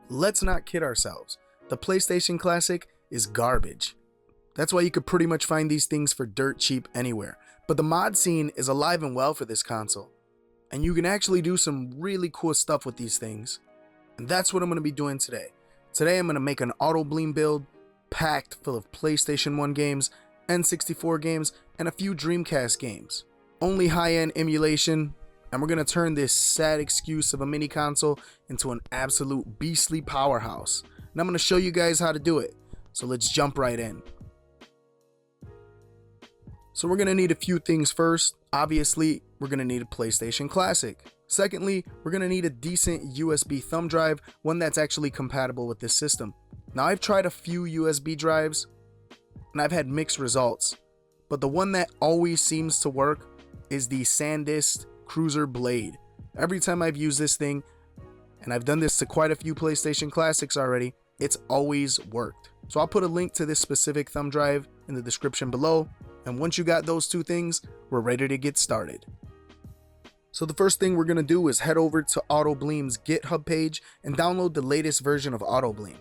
Let's not kid ourselves. The PlayStation Classic is garbage. That's why you could pretty much find these things for dirt cheap anywhere. But the mod scene is alive and well for this console. And you can actually do some really cool stuff with these things. And that's what I'm going to be doing today. Today I'm going to make an AutoBleem build packed full of PlayStation 1 games, N64 games, and a few Dreamcast games. Only high-end emulation, and we're going to turn this sad excuse of a mini console into an absolute beastly powerhouse. And I'm going to show you guys how to do it. So let's jump right in. So we're going to need a few things first. Obviously, we're going to need a PlayStation Classic. Secondly, we're going to need a decent USB thumb drive, one that's actually compatible with this system. Now, I've tried a few USB drives, and I've had mixed results. But the one that always seems to work is the SanDisk Cruiser Blade. Every time I've used this thing, and I've done this to quite a few PlayStation Classics already, it's always worked. So I'll put a link to this specific thumb drive in the description below. And once you got those two things, we're ready to get started. So the first thing we're going to do is head over to AutoBleem's GitHub page and download the latest version of AutoBleem.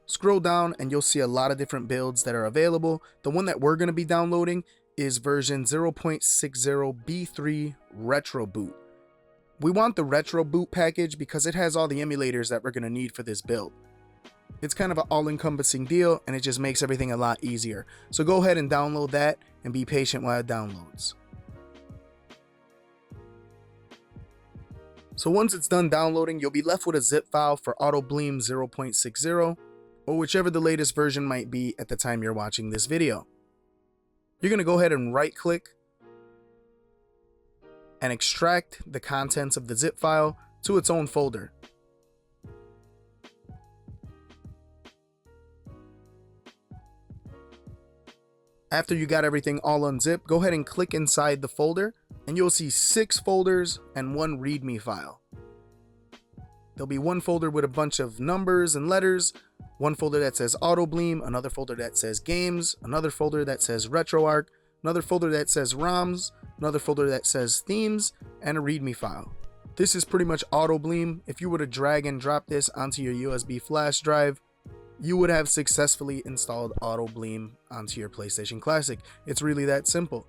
Scroll down and you'll see a lot of different builds that are available. The one that we're going to be downloading is version 0.60B3 Retro Boot. We want the Retro Boot package because it has all the emulators that we're going to need for this build. It's kind of an all-encompassing deal, and it just makes everything a lot easier. So go ahead and download that and be patient while it downloads. So once it's done downloading, you'll be left with a zip file for AutoBleem 0.60, or whichever the latest version might be at the time you're watching this video. You're going to go ahead and right-click and extract the contents of the zip file to its own folder. After you got everything all unzipped, go ahead and click inside the folder, and you'll see 6 folders and 1 README file. There'll be one folder with a bunch of numbers and letters, one folder that says AutoBleem, another folder that says Games, another folder that says RetroArch, another folder that says ROMs, another folder that says Themes, and a README file. This is pretty much AutoBleem. If you were to drag and drop this onto your USB flash drive, you would have successfully installed AutoBleem onto your PlayStation Classic. It's really that simple.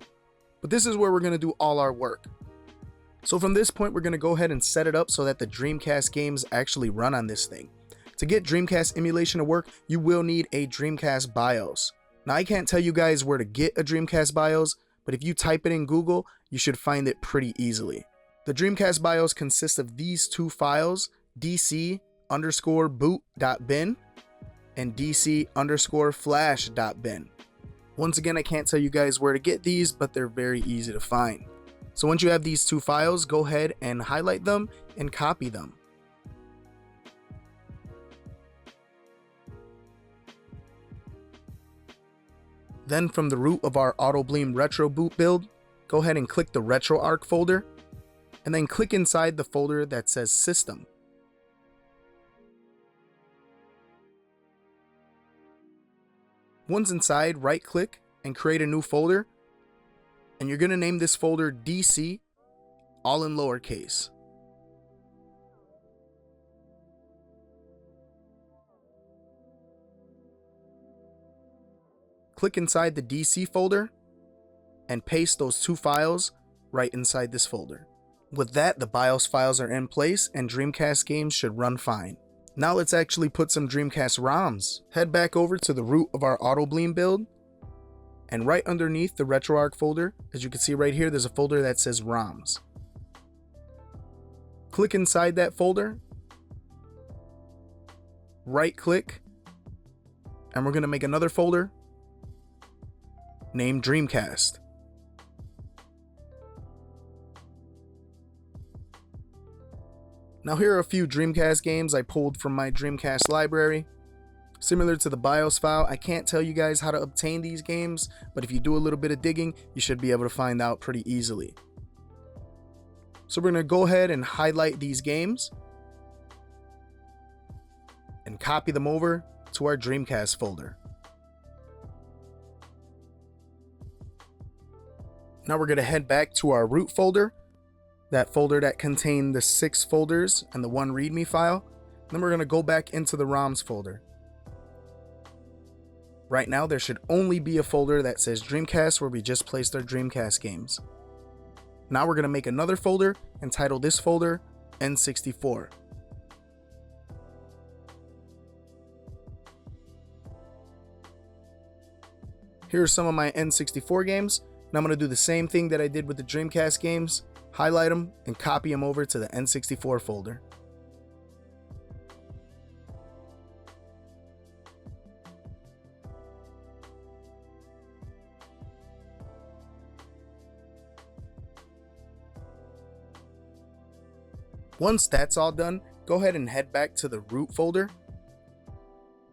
But this is where we're going to do all our work. So from this point, we're going to go ahead and set it up so that the Dreamcast games actually run on this thing. To get Dreamcast emulation to work, you will need a Dreamcast BIOS. Now, I can't tell you guys where to get a Dreamcast BIOS, but if you type it in Google, you should find it pretty easily. The Dreamcast BIOS consists of these two files, dc_boot.bin and dc_flash.bin. Once again, I can't tell you guys where to get these, but they're very easy to find. So once you have these two files, go ahead and highlight them and copy them. Then from the root of our AutoBleem Retro Boot build, go ahead and click the RetroArch folder, and then click inside the folder that says System. Once inside, right-click and create a new folder, and you're going to name this folder DC, all in lowercase. Click inside the DC folder and paste those two files right inside this folder. With that, the BIOS files are in place and Dreamcast games should run fine. Now let's actually put some Dreamcast ROMs. Head back over to the root of our AutoBleem build, and right underneath the RetroArch folder, as you can see right here, there's a folder that says ROMs. Click inside that folder, right click, and we're going to make another folder named Dreamcast. Now here are a few Dreamcast games I pulled from my Dreamcast library. Similar to the BIOS file, I can't tell you guys how to obtain these games, but if you do a little bit of digging, you should be able to find out pretty easily. So we're going to go ahead and highlight these games and copy them over to our Dreamcast folder. Now we're going to head back to our root folder, that folder that contained the 6 folders and the 1 README file, Then we're going to go back into the ROMs folder. Right now there should only be a folder that says Dreamcast where we just placed our Dreamcast games. Now we're going to make another folder and title this folder N64. Here are some of my N64 games, and I'm going to do the same thing that I did with the Dreamcast games, highlight them and copy them over to the N64 folder. Once that's all done, go ahead and head back to the root folder.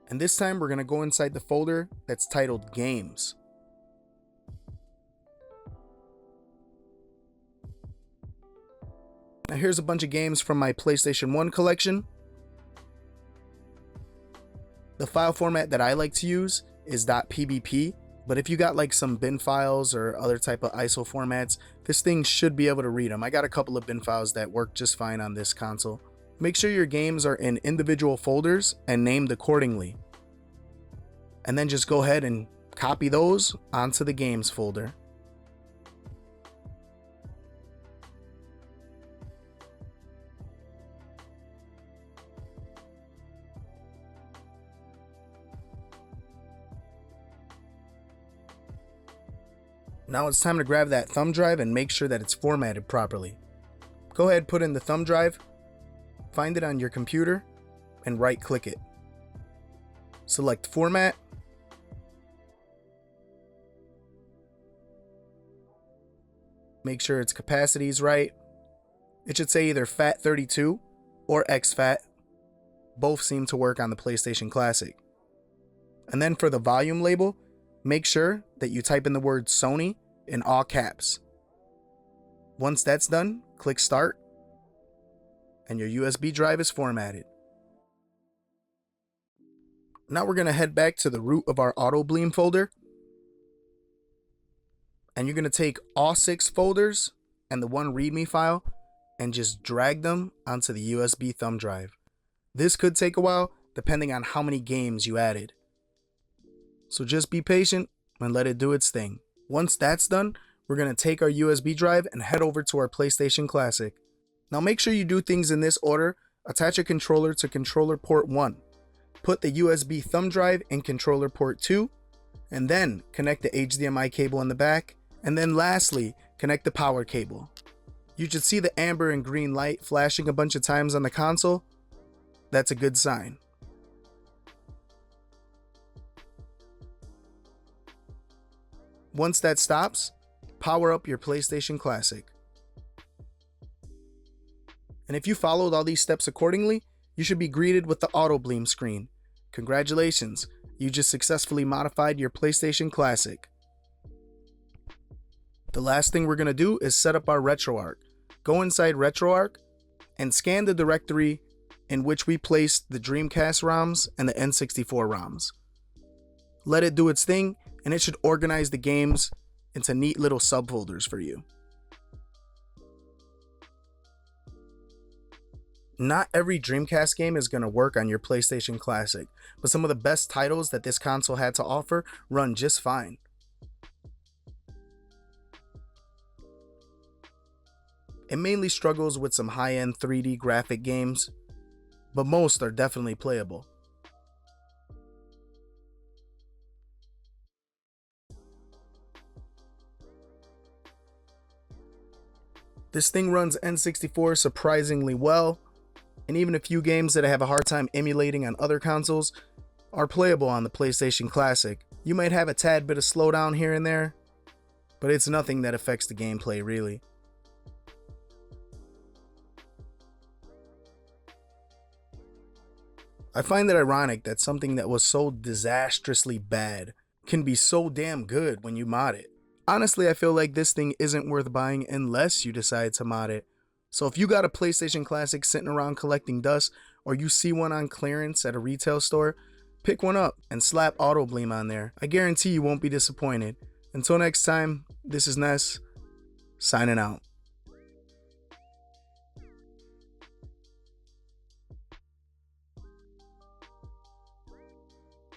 And this time we're going to go inside the folder that's titled Games. Now here's a bunch of games from my PlayStation 1 collection. The file format that I like to use is .pbp, but if you got like some bin files or other type of ISO formats, this thing should be able to read them. I got a couple of bin files that work just fine on this console. Make sure your games are in individual folders and named accordingly. And then just go ahead and copy those onto the games folder. Now it's time to grab that thumb drive and make sure that it's formatted properly. Go ahead, put in the thumb drive, find it on your computer, and right click it. Select Format. Make sure its capacity is right. It should say either FAT32 or exFAT. Both seem to work on the PlayStation Classic. And then for the volume label, make sure that you type in the word Sony in all caps. Once that's done, click Start, and your USB drive is formatted. Now we're going to head back to the root of our AutoBleem folder, and you're going to take all 6 folders and the one README file and just drag them onto the USB thumb drive. This could take a while depending on how many games you added. So just be patient and let it do its thing. Once that's done, we're going to take our USB drive and head over to our PlayStation Classic. Now make sure you do things in this order. Attach a controller to controller port 1. Put the USB thumb drive in controller port 2. And then connect the HDMI cable in the back. And then lastly, connect the power cable. You should see the amber and green light flashing a bunch of times on the console. That's a good sign. Once that stops, power up your PlayStation Classic. And if you followed all these steps accordingly, you should be greeted with the AutoBleem screen. Congratulations, you just successfully modified your PlayStation Classic. The last thing we're going to do is set up our RetroArch. Go inside RetroArch and scan the directory in which we placed the Dreamcast ROMs and the N64 ROMs. Let it do its thing, and it should organize the games into neat little subfolders for you. Not every Dreamcast game is going to work on your PlayStation Classic, but some of the best titles that this console had to offer run just fine. It mainly struggles with some high-end 3D graphic games, but most are definitely playable. This thing runs N64 surprisingly well, and even a few games that I have a hard time emulating on other consoles are playable on the PlayStation Classic. You might have a tad bit of slowdown here and there, but it's nothing that affects the gameplay really. I find it ironic that something that was so disastrously bad can be so damn good when you mod it. Honestly, I feel like this thing isn't worth buying unless you decide to mod it. So if you got a PlayStation Classic sitting around collecting dust, or you see one on clearance at a retail store, pick one up and slap AutoBleem on there. I guarantee you won't be disappointed. Until next time, this is Ness, signing out.